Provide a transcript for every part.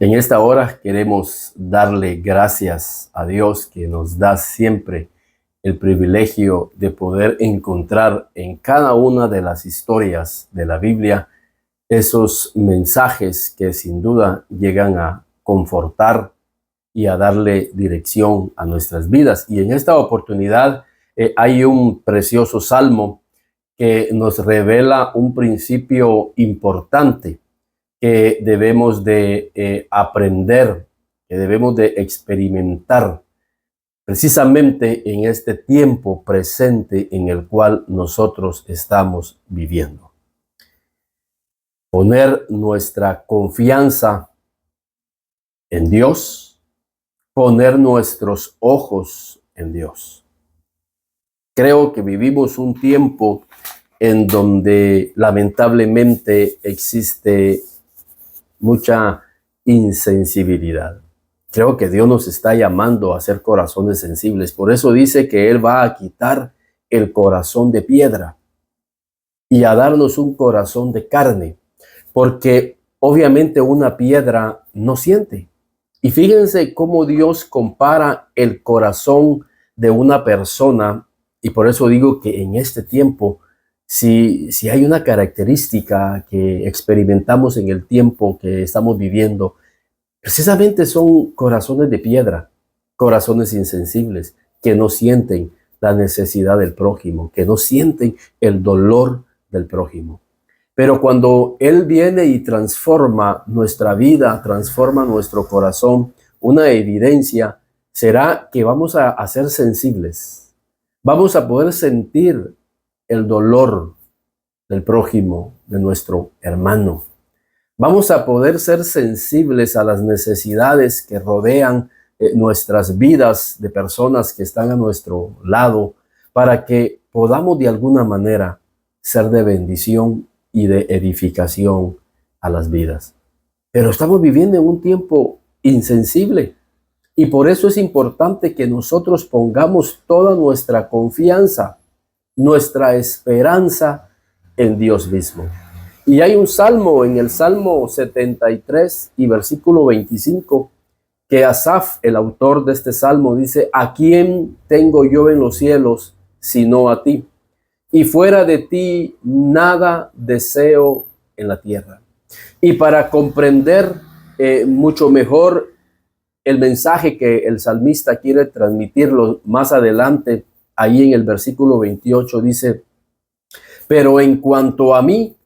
En esta hora queremos darle gracias a Dios que nos da siempre el privilegio de poder encontrar en cada una de las historias de la Biblia esos mensajes que sin duda llegan a confortar y a darle dirección a nuestras vidas. Y en esta oportunidad hay un precioso salmo que nos revela un principio importante que debemos de aprender, que debemos de experimentar precisamente en este tiempo presente en el cual nosotros estamos viviendo. Poner nuestra confianza en Dios, poner nuestros ojos en Dios. Creo que vivimos un tiempo en donde lamentablemente existe mucha insensibilidad. Creo que Dios nos está llamando a ser corazones sensibles. Por eso dice que Él va a quitar el corazón de piedra y a darnos un corazón de carne. Porque obviamente una piedra no siente. Y fíjense cómo Dios compara el corazón de una persona. Y por eso digo que en este tiempo, si hay una característica que experimentamos en el tiempo que estamos viviendo, precisamente son corazones de piedra, corazones insensibles, que no sienten la necesidad del prójimo, que no sienten el dolor del prójimo. Pero cuando Él viene y transforma nuestra vida, transforma nuestro corazón, una evidencia será que vamos a ser sensibles. Vamos a poder sentir el dolor del prójimo, de nuestro hermano. Vamos a poder ser sensibles a las necesidades que rodean nuestras vidas de personas que están a nuestro lado, para que podamos de alguna manera ser de bendición y de edificación a las vidas. Pero estamos viviendo en un tiempo insensible y por eso es importante que nosotros pongamos toda nuestra confianza, nuestra esperanza en Dios mismo. Y hay un salmo, en el Salmo 73 y versículo 25, que Asaf, el autor de este salmo, dice: ¿a quién tengo yo en los cielos sino a ti? Y fuera de ti nada deseo en la tierra. Y para comprender mucho mejor el mensaje que el salmista quiere transmitirlo más adelante, ahí en el versículo 28 dice: pero en cuanto a mí,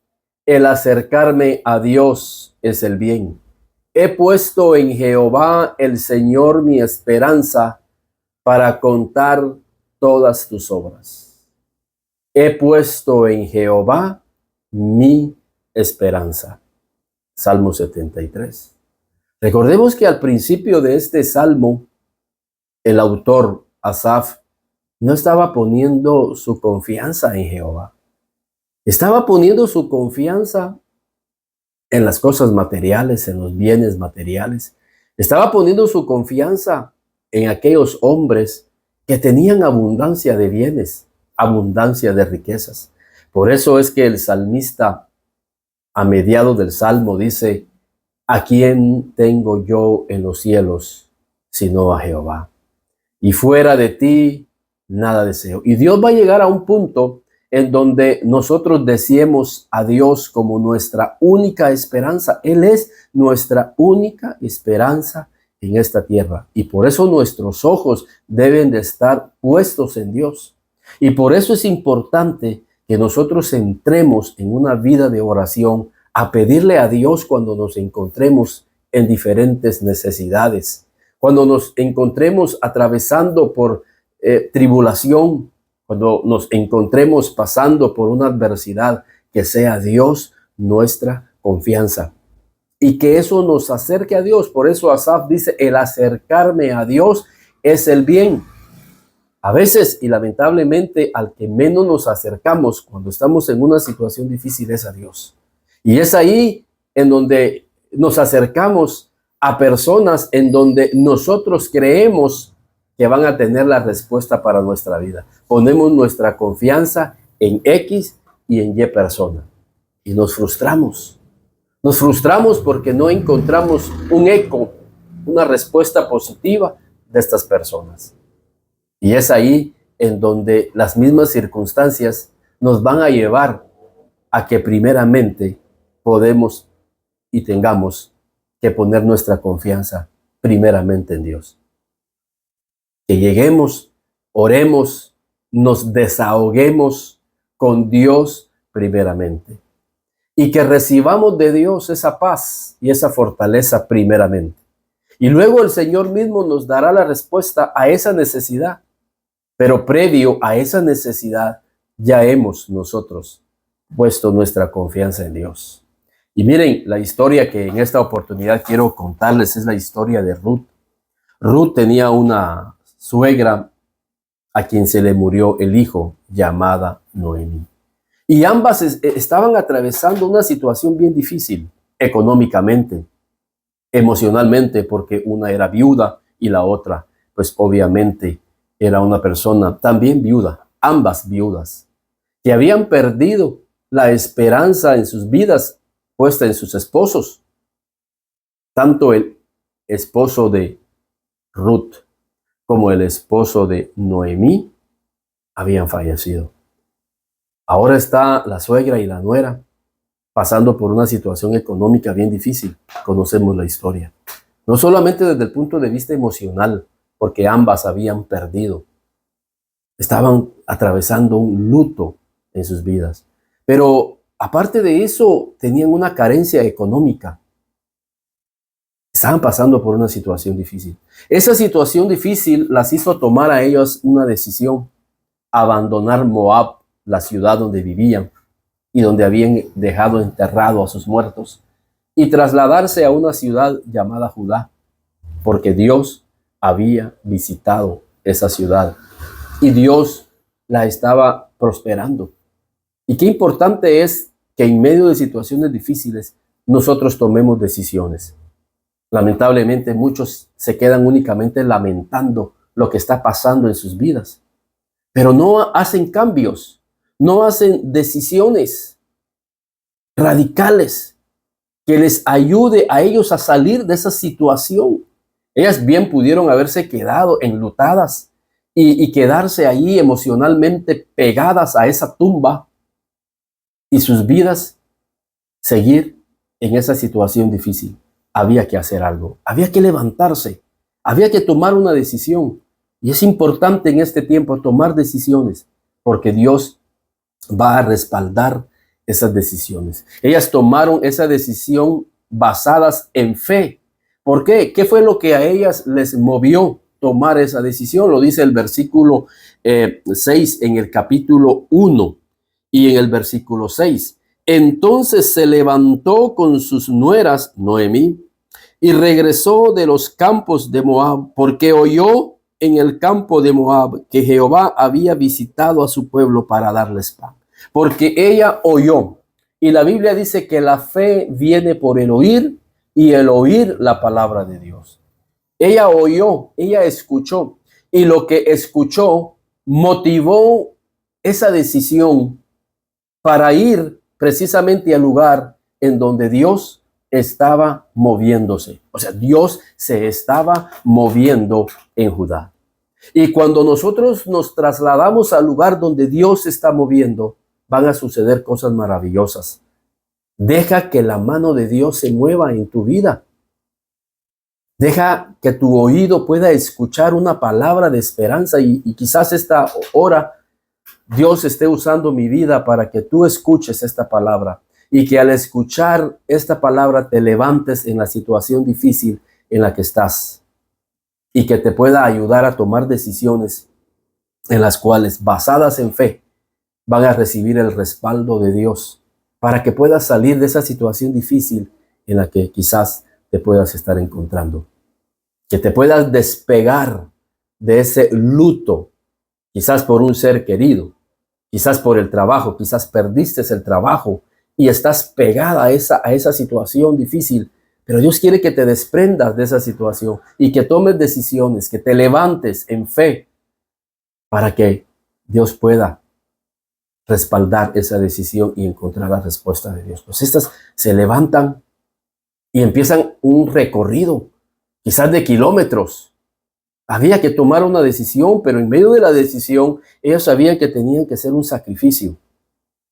el acercarme a Dios es el bien. He puesto en Jehová el Señor mi esperanza para contar todas tus obras. He puesto en Jehová mi esperanza. Salmo 73. Recordemos que al principio de este salmo, el autor Asaf no estaba poniendo su confianza en Jehová. Estaba poniendo su confianza en las cosas materiales, en los bienes materiales. Estaba poniendo su confianza en aquellos hombres que tenían abundancia de bienes, abundancia de riquezas. Por eso es que el salmista, a mediados del salmo, dice: ¿a quién tengo yo en los cielos sino a Jehová? Y fuera de ti nada deseo. Y Dios va a llegar a un punto en donde nosotros deseemos a Dios como nuestra única esperanza. Él es nuestra única esperanza en esta tierra. Y por eso nuestros ojos deben de estar puestos en Dios. Y por eso es importante que nosotros entremos en una vida de oración, a pedirle a Dios cuando nos encontremos en diferentes necesidades, cuando nos encontremos atravesando por tribulación, cuando nos encontremos pasando por una adversidad, que sea Dios nuestra confianza y que eso nos acerque a Dios. Por eso Asaf dice: el acercarme a Dios es el bien. A veces, y lamentablemente, al que menos nos acercamos cuando estamos en una situación difícil es a Dios. Y es ahí en donde nos acercamos a personas en donde nosotros creemos que van a tener la respuesta para nuestra vida. Ponemos nuestra confianza en X y en Y persona y nos frustramos. Nos frustramos porque no encontramos un eco, una respuesta positiva de estas personas. Y es ahí en donde las mismas circunstancias nos van a llevar a que primeramente podemos y tengamos que poner nuestra confianza primeramente en Dios. Que lleguemos, oremos, nos desahoguemos con Dios primeramente. Y que recibamos de Dios esa paz y esa fortaleza primeramente. Y luego el Señor mismo nos dará la respuesta a esa necesidad. Pero previo a esa necesidad, ya hemos nosotros puesto nuestra confianza en Dios. Y miren, la historia que en esta oportunidad quiero contarles es la historia de Ruth. Ruth tenía una suegra a quien se le murió el hijo, llamada Noemí. Y ambas estaban atravesando una situación bien difícil, económicamente, emocionalmente, porque una era viuda y la otra, pues obviamente, era una persona también viuda, ambas viudas, que habían perdido la esperanza en sus vidas puesta en sus esposos. Tanto el esposo de Ruth como el esposo de Noemí habían fallecido. Ahora está la suegra y la nuera pasando por una situación económica bien difícil. Conocemos la historia. No solamente desde el punto de vista emocional, porque ambas habían perdido. Estaban atravesando un luto en sus vidas. Pero aparte de eso, tenían una carencia económica. Estaban pasando por una situación difícil. Esa situación difícil las hizo tomar a ellos una decisión: abandonar Moab, la ciudad donde vivían y donde habían dejado enterrado a sus muertos, y trasladarse a una ciudad llamada Judá, porque Dios había visitado esa ciudad y Dios la estaba prosperando. Y qué importante es que en medio de situaciones difíciles nosotros tomemos decisiones. Lamentablemente muchos se quedan únicamente lamentando lo que está pasando en sus vidas, pero no hacen cambios, no hacen decisiones radicales que les ayude a ellos a salir de esa situación. Ellas bien pudieron haberse quedado enlutadas y quedarse ahí emocionalmente pegadas a esa tumba y sus vidas seguir en esa situación difícil. Había que hacer algo, había que levantarse, había que tomar una decisión. Y es importante en este tiempo tomar decisiones, porque Dios va a respaldar esas decisiones. Ellas tomaron esa decisión basadas en fe. ¿Por qué? ¿Qué fue lo que a ellas les movió tomar esa decisión? Lo dice el versículo 6 en el capítulo 1 y en el versículo 6. Entonces se levantó con sus nueras, Noemí, y regresó de los campos de Moab, porque oyó en el campo de Moab que Jehová había visitado a su pueblo para darles pan. Porque ella oyó. Y la Biblia dice que la fe viene por el oír y el oír la palabra de Dios. Ella oyó, ella escuchó. Y lo que escuchó motivó esa decisión para ir precisamente al lugar en donde Dios estaba moviéndose. O sea, Dios se estaba moviendo en Judá. Y cuando nosotros nos trasladamos al lugar donde Dios se está moviendo, van a suceder cosas maravillosas. Deja que la mano de Dios se mueva en tu vida. Deja que tu oído pueda escuchar una palabra de esperanza y quizás esta hora Dios esté usando mi vida para que tú escuches esta palabra y que al escuchar esta palabra te levantes en la situación difícil en la que estás y que te pueda ayudar a tomar decisiones en las cuales, basadas en fe, van a recibir el respaldo de Dios para que puedas salir de esa situación difícil en la que quizás te puedas estar encontrando. Que te puedas despegar de ese luto, quizás por un ser querido, quizás por el trabajo, quizás perdiste el trabajo y estás pegada a esa situación difícil. Pero Dios quiere que te desprendas de esa situación y que tomes decisiones, que te levantes en fe para que Dios pueda respaldar esa decisión y encontrar la respuesta de Dios. Pues estas se levantan y empiezan un recorrido, quizás de kilómetros. Había que tomar una decisión, pero en medio de la decisión, ellos sabían que tenían que hacer un sacrificio.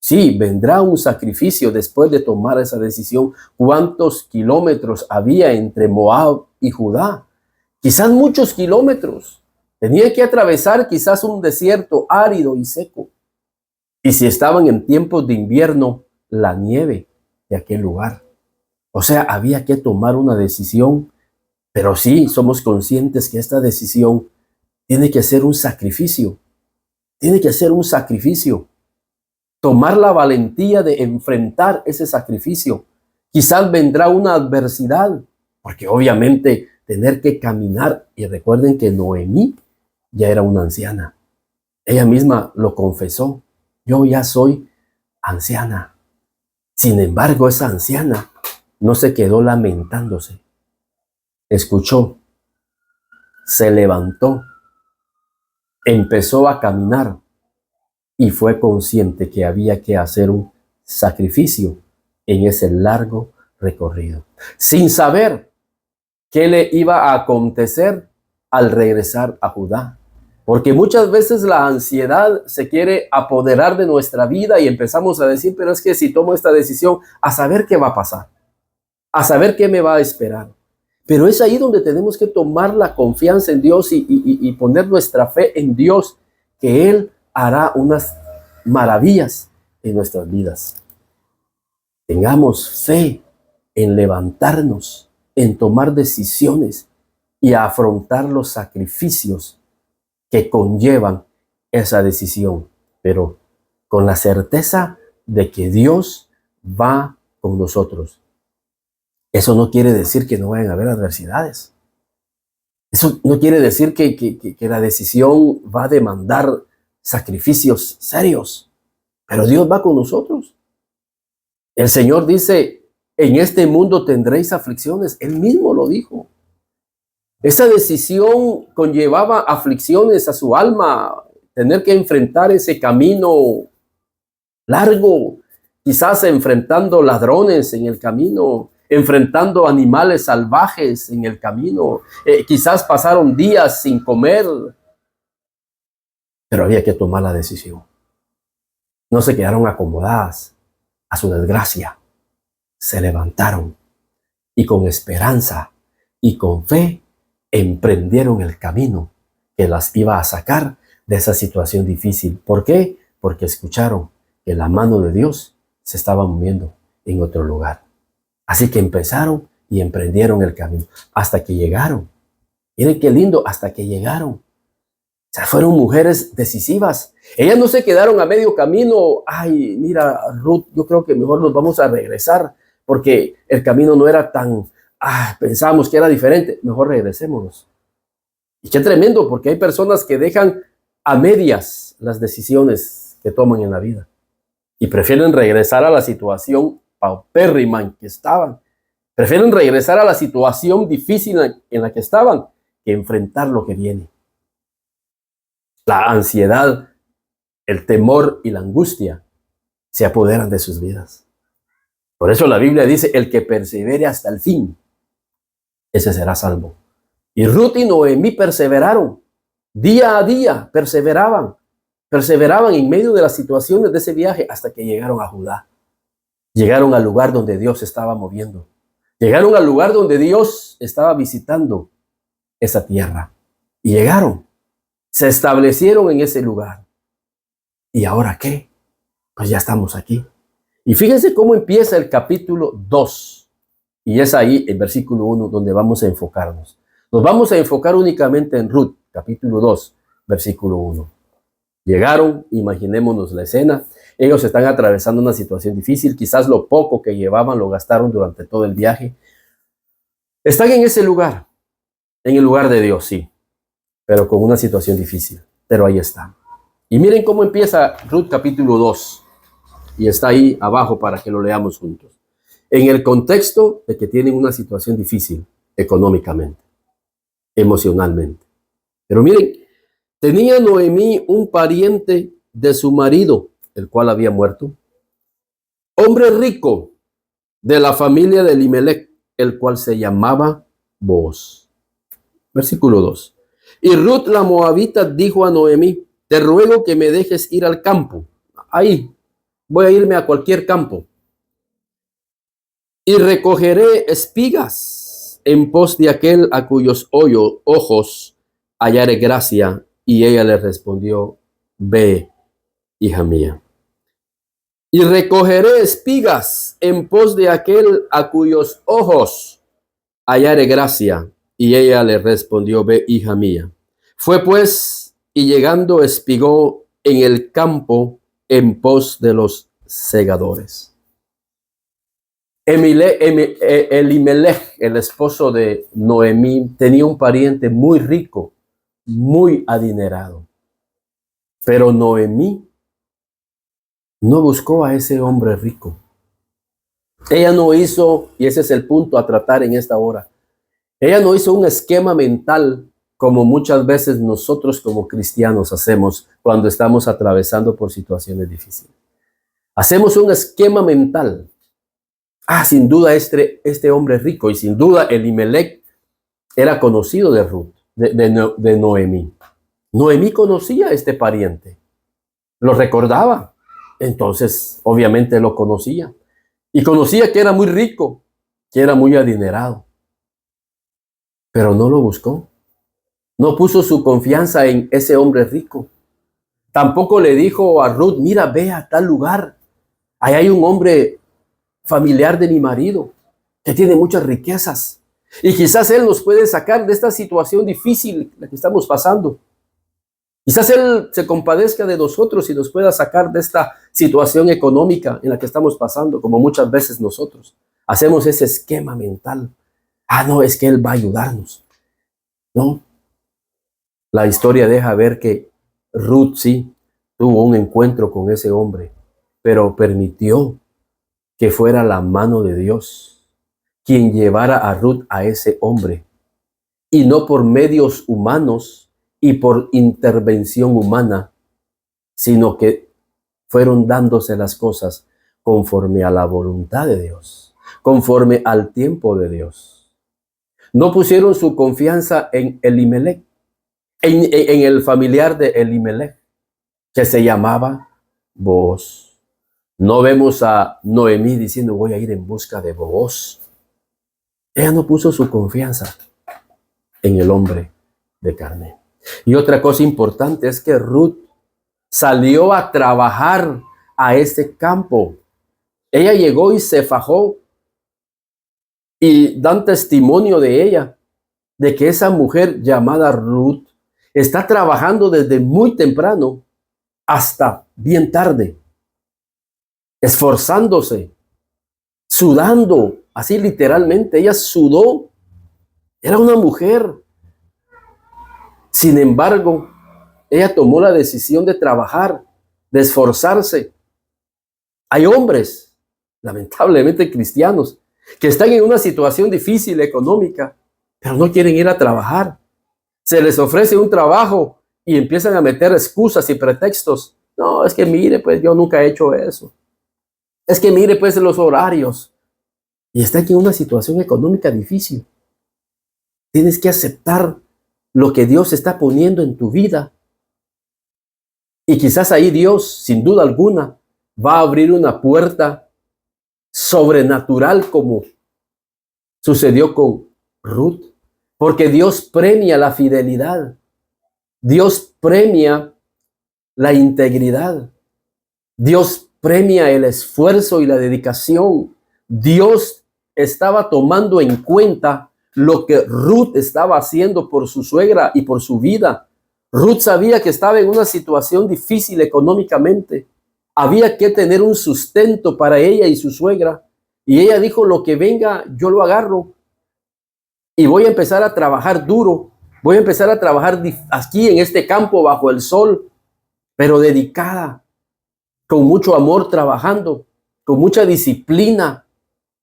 Sí, vendrá un sacrificio después de tomar esa decisión. ¿Cuántos kilómetros había entre Moab y Judá? Quizás muchos kilómetros. Tenían que atravesar quizás un desierto árido y seco. Y si estaban en tiempos de invierno, la nieve de aquel lugar. O sea, había que tomar una decisión, pero sí somos conscientes que esta decisión tiene que ser un sacrificio. Tiene que ser un sacrificio. Tomar la valentía de enfrentar ese sacrificio. Quizás vendrá una adversidad, porque obviamente tener que caminar, y recuerden que Noemí ya era una anciana. Ella misma lo confesó. Yo ya soy anciana. Sin embargo, esa anciana no se quedó lamentándose. Escuchó, se levantó, empezó a caminar y fue consciente que había que hacer un sacrificio en ese largo recorrido, sin saber qué le iba a acontecer al regresar a Judá. Porque muchas veces la ansiedad se quiere apoderar de nuestra vida y empezamos a decir, pero es que si tomo esta decisión, a saber qué va a pasar, a saber qué me va a esperar. Pero es ahí donde tenemos que tomar la confianza en Dios y poner nuestra fe en Dios, que Él hará unas maravillas en nuestras vidas. Tengamos fe en levantarnos, en tomar decisiones y a afrontar los sacrificios que conllevan esa decisión, pero con la certeza de que Dios va con nosotros. Eso no quiere decir que no vayan a haber adversidades. Eso no quiere decir que la decisión va a demandar sacrificios serios, pero Dios va con nosotros. El Señor dice, en este mundo tendréis aflicciones. Él mismo lo dijo. Esa decisión conllevaba aflicciones a su alma, tener que enfrentar ese camino largo, quizás enfrentando ladrones en el camino, enfrentando animales salvajes en el camino, quizás pasaron días sin comer, pero había que tomar la decisión. No se quedaron acomodadas a su desgracia, se levantaron y con esperanza y con fe emprendieron el camino que las iba a sacar de esa situación difícil. ¿Por qué? Porque escucharon que la mano de Dios se estaba moviendo en otro lugar. Así que empezaron y emprendieron el camino hasta que llegaron. Miren qué lindo, hasta que llegaron. O sea, fueron mujeres decisivas. Ellas no se quedaron a medio camino. Ay, mira, Ruth, yo creo que mejor nos vamos a regresar porque el camino no era tan... pensábamos que era diferente, mejor regresémonos. Y qué tremendo, porque hay personas que dejan a medias las decisiones que toman en la vida y prefieren regresar a la situación paupérrima en que estaban. Prefieren regresar a la situación difícil en la que estaban que enfrentar lo que viene. La ansiedad, el temor y la angustia se apoderan de sus vidas. Por eso la Biblia dice, el que persevere hasta el fin, ese será salvo. Y Ruth y Noemí perseveraron. Día a día perseveraban en medio de las situaciones de ese viaje hasta que llegaron a Judá. Llegaron al lugar donde Dios estaba moviendo. Llegaron al lugar donde Dios estaba visitando esa tierra. Y llegaron. Se establecieron en ese lugar. ¿Y ahora qué? Pues ya estamos aquí. Y fíjense cómo empieza el capítulo 2. Y es ahí, el versículo 1, donde vamos a enfocarnos. Nos vamos a enfocar únicamente en Ruth, capítulo 2, versículo 1. Llegaron, imaginémonos la escena. Ellos están atravesando una situación difícil. Quizás lo poco que llevaban lo gastaron durante todo el viaje. Están en ese lugar, en el lugar de Dios, sí, pero con una situación difícil. Pero ahí están. Y miren cómo empieza Ruth, capítulo 2. Y está ahí abajo para que lo leamos juntos. En el contexto de que tienen una situación difícil económicamente, emocionalmente. Pero miren, tenía Noemí un pariente de su marido, el cual había muerto, hombre rico de la familia de Elimelech, el cual se llamaba Booz. Versículo 2. Y Ruth la moabita dijo a Noemí: te ruego que me dejes ir al campo. Ahí, voy a irme a cualquier campo. Y recogeré espigas en pos de aquel a cuyos ojos hallare gracia. Y ella le respondió: ve, hija mía. Y recogeré espigas en pos de aquel a cuyos ojos hallare gracia. Y ella le respondió: ve, hija mía. Fue pues, y llegando espigó en el campo en pos de los segadores. Elimelech, el esposo de Noemí, tenía un pariente muy rico, muy adinerado. Pero Noemí no buscó a ese hombre rico. Ella no hizo, y ese es el punto a tratar en esta hora, ella no hizo un esquema mental como muchas veces nosotros como cristianos hacemos cuando estamos atravesando por situaciones difíciles. Hacemos un esquema mental. Sin duda este hombre rico, y sin duda Elimelech era conocido de Ruth, de Noemí. Noemí conocía a este pariente, lo recordaba, entonces obviamente lo conocía. Y conocía que era muy rico, que era muy adinerado. Pero no lo buscó. No puso su confianza en ese hombre rico. Tampoco le dijo a Ruth: mira, ve a tal lugar. Ahí hay un hombre familiar de mi marido que tiene muchas riquezas. Y quizás él nos puede sacar de esta situación difícil la que estamos pasando. Quizás él se compadezca de nosotros y nos pueda sacar de esta situación económica en la que estamos pasando, como muchas veces nosotros hacemos ese esquema mental. No, es que él va a ayudarnos. No. La historia deja ver que Ruth sí tuvo un encuentro con ese hombre, pero permitió que fuera la mano de Dios quien llevara a Ruth a ese hombre, y no por medios humanos y por intervención humana, sino que fueron dándose las cosas conforme a la voluntad de Dios, conforme al tiempo de Dios. No pusieron su confianza en Elimelech, en el familiar de Elimelech, que se llamaba Booz. No vemos a Noemí diciendo: voy a ir en busca de Booz. Ella no puso su confianza en el hombre de carne. Y otra cosa importante es que Ruth salió a trabajar a ese campo. Ella llegó y se fajó, y dan testimonio de ella, de que esa mujer llamada Ruth está trabajando desde muy temprano hasta bien tarde, esforzándose, sudando, así literalmente. Ella sudó, era una mujer. Sin embargo, ella tomó la decisión de trabajar, de esforzarse. Hay hombres, lamentablemente cristianos, que están en una situación difícil económica, pero no quieren ir a trabajar. Se les ofrece un trabajo y empiezan a meter excusas y pretextos. No, es que mire, pues yo nunca he hecho eso. Es que mire, pues los horarios. Y está aquí en una situación económica difícil. Tienes que aceptar lo que Dios está poniendo en tu vida. Y quizás ahí Dios, sin duda alguna, va a abrir una puerta sobrenatural, como sucedió con Ruth. Porque Dios premia la fidelidad. Dios premia la integridad. Dios premia el esfuerzo y la dedicación. Dios estaba tomando en cuenta lo que Ruth estaba haciendo por su suegra y por su vida. Ruth sabía que estaba en una situación difícil económicamente. Había que tener un sustento para ella y su suegra. Y ella dijo: lo que venga, yo lo agarro. Y voy a empezar a trabajar duro. Voy a empezar a trabajar aquí en este campo bajo el sol, pero dedicada, con mucho amor, trabajando, con mucha disciplina,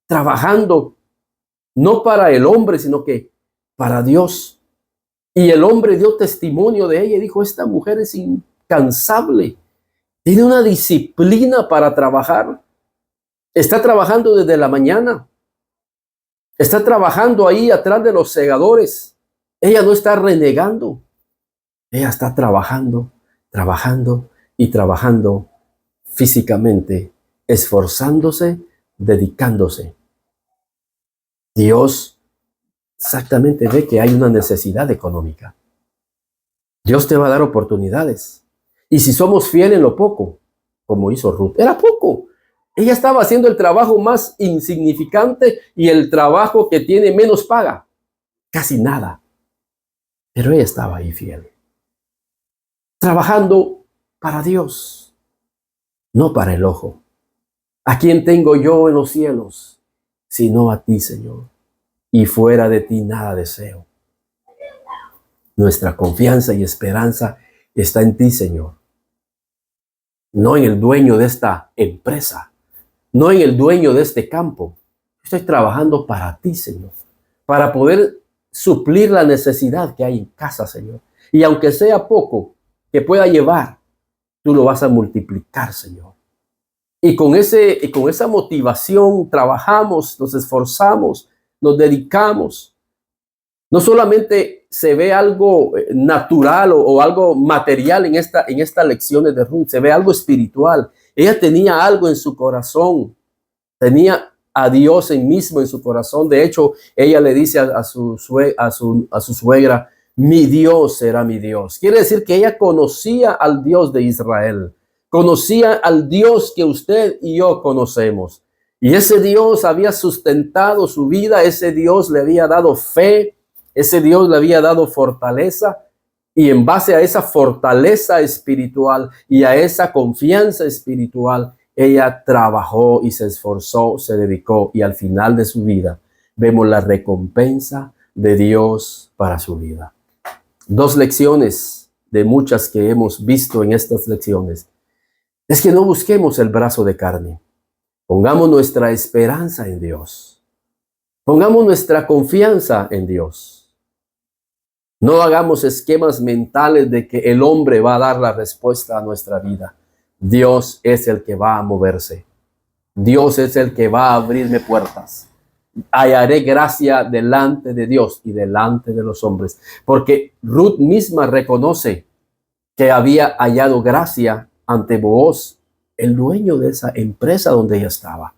trabajando, no para el hombre, sino que para Dios. Y el hombre dio testimonio de ella y dijo: esta mujer es incansable, tiene una disciplina para trabajar, está trabajando desde la mañana, Está trabajando ahí atrás de los segadores. Ella no está renegando. Ella está trabajando, trabajando y trabajando físicamente, esforzándose, dedicándose. Dios exactamente ve que hay una necesidad económica. Dios te va a dar oportunidades. Y si somos fieles en lo poco, como hizo Ruth, era poco. Ella estaba haciendo el trabajo más insignificante y el trabajo que tiene menos paga. Casi nada. Pero ella estaba ahí fiel. Trabajando para Dios, no para el ojo. ¿A quién tengo yo en los cielos? Sino a ti, Señor. Y fuera de ti nada deseo. Nuestra confianza y esperanza está en ti, Señor. No en el dueño de esta empresa. No en el dueño de este campo. Estoy trabajando para ti, Señor. Para poder suplir la necesidad que hay en casa, Señor. Y aunque sea poco que pueda llevar, tú lo vas a multiplicar, Señor. Y con esa motivación trabajamos, nos esforzamos, nos dedicamos. No solamente se ve algo natural o algo material en estas lecciones de Ruth, se ve algo espiritual. Ella tenía algo en su corazón, tenía a Dios mismo en su corazón. De hecho, ella le dice a su suegra, mi Dios será mi Dios. Quiere decir que ella conocía al Dios de Israel, conocía al Dios que usted y yo conocemos. Y ese Dios había sustentado su vida, ese Dios le había dado fe, ese Dios le había dado fortaleza, y en base a esa fortaleza espiritual y a esa confianza espiritual, ella trabajó y se esforzó, se dedicó, y al final de su vida vemos la recompensa de Dios para su vida. Dos lecciones de muchas que hemos visto en estas lecciones es que no busquemos el brazo de carne. Pongamos nuestra esperanza en Dios. Pongamos nuestra confianza en Dios. No hagamos esquemas mentales de que el hombre va a dar la respuesta a nuestra vida. Dios es el que va a moverse. Dios es el que va a abrirme puertas. Hallaré gracia delante de Dios y delante de los hombres. Porque Ruth misma reconoce que había hallado gracia ante Booz, el dueño de esa empresa donde ella estaba.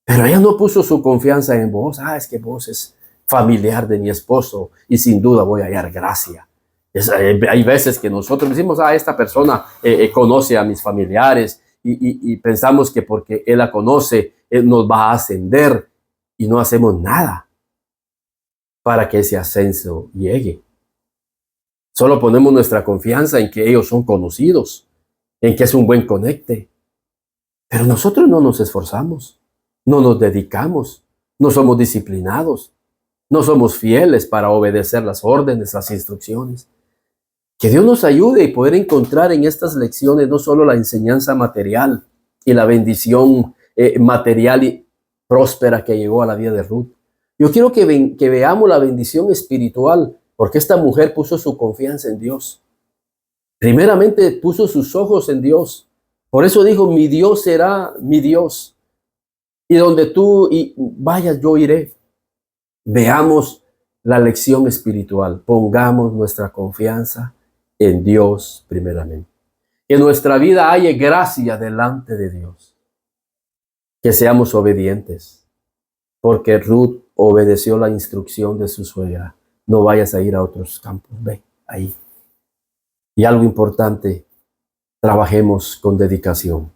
Pero ella no puso su confianza en Booz. Es que Booz es familiar de mi esposo y sin duda voy a hallar gracia. Hay veces que nosotros decimos, esta persona conoce a mis familiares y pensamos que porque él la conoce, él nos va a ascender, y no hacemos nada para que ese ascenso llegue. Solo ponemos nuestra confianza en que ellos son conocidos, en que es un buen conecte. Pero nosotros no nos esforzamos, no nos dedicamos, no somos disciplinados, no somos fieles para obedecer las órdenes, las instrucciones. Que Dios nos ayude y poder encontrar en estas lecciones no solo la enseñanza material y la bendición material y próspera que llegó a la vida de Ruth. Yo quiero que veamos la bendición espiritual, porque esta mujer puso su confianza en Dios. Primeramente puso sus ojos en Dios. Por eso dijo, mi Dios será mi Dios. Y donde tú vayas, yo iré. Veamos la lección espiritual. Pongamos nuestra confianza en Dios primeramente. Que nuestra vida haya gracia delante de Dios. Que seamos obedientes. Porque Ruth obedeció la instrucción de su suegra. No vayas a ir a otros campos. Ve ahí. Y algo importante, trabajemos con dedicación.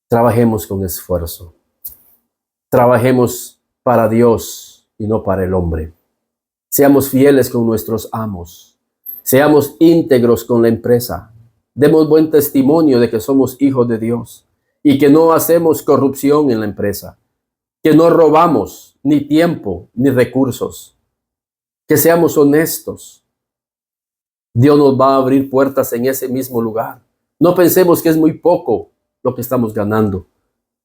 Trabajemos con esfuerzo. Trabajemos para Dios y no para el hombre. Seamos fieles con nuestros amos. Seamos íntegros con la empresa. Demos buen testimonio de que somos hijos de Dios y que no hacemos corrupción en la empresa, que no robamos ni tiempo ni recursos, que seamos honestos. Dios nos va a abrir puertas en ese mismo lugar. No pensemos que es muy poco lo que estamos ganando,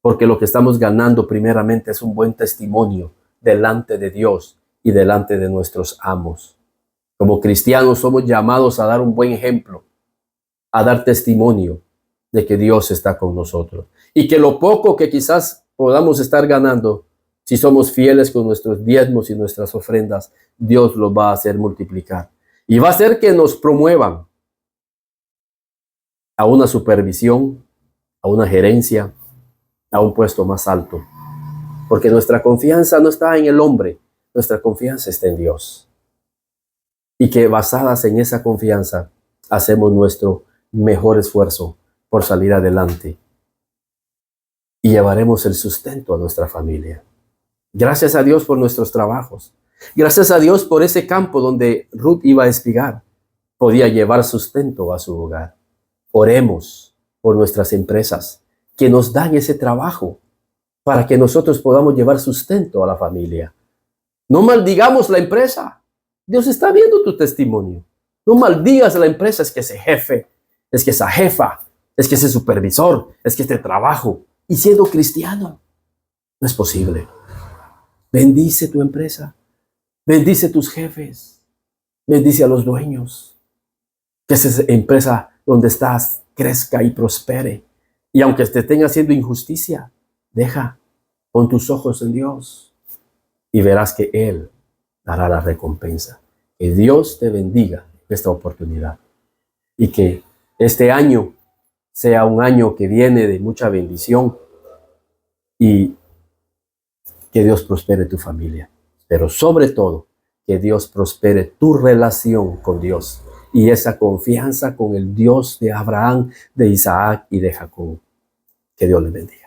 porque lo que estamos ganando primeramente es un buen testimonio delante de Dios y delante de nuestros amos. Como cristianos somos llamados a dar un buen ejemplo, a dar testimonio de que Dios está con nosotros y que lo poco que quizás podamos estar ganando, Si somos fieles con nuestros diezmos y nuestras ofrendas, Dios los va a hacer multiplicar. Y va a hacer que nos promuevan a una supervisión, a una gerencia, a un puesto más alto. Porque nuestra confianza no está en el hombre, nuestra confianza está en Dios. Y que basadas en esa confianza, hacemos nuestro mejor esfuerzo por salir adelante. Y llevaremos el sustento a nuestra familia. Gracias a Dios por nuestros trabajos. Gracias a Dios por ese campo donde Ruth iba a espigar. Podía llevar sustento a su hogar. Oremos por nuestras empresas que nos dan ese trabajo para que nosotros podamos llevar sustento a la familia. No maldigamos la empresa. Dios está viendo tu testimonio. No maldigas a la empresa, es que ese jefe, es que esa jefa, es que ese supervisor, es que este trabajo. Y siendo cristiano, no es posible. Bendice tu empresa. Bendice tus jefes. Bendice a los dueños. Que esa empresa donde estás crezca y prospere. Y aunque te estén haciendo injusticia, pon tus ojos en Dios y verás que Él dará la recompensa. Que Dios te bendiga esta oportunidad y que este año sea un año que viene de mucha bendición y que Dios prospere tu familia. Pero sobre todo, que Dios prospere tu relación con Dios y esa confianza con el Dios de Abraham, de Isaac y de Jacob. Que Dios les bendiga.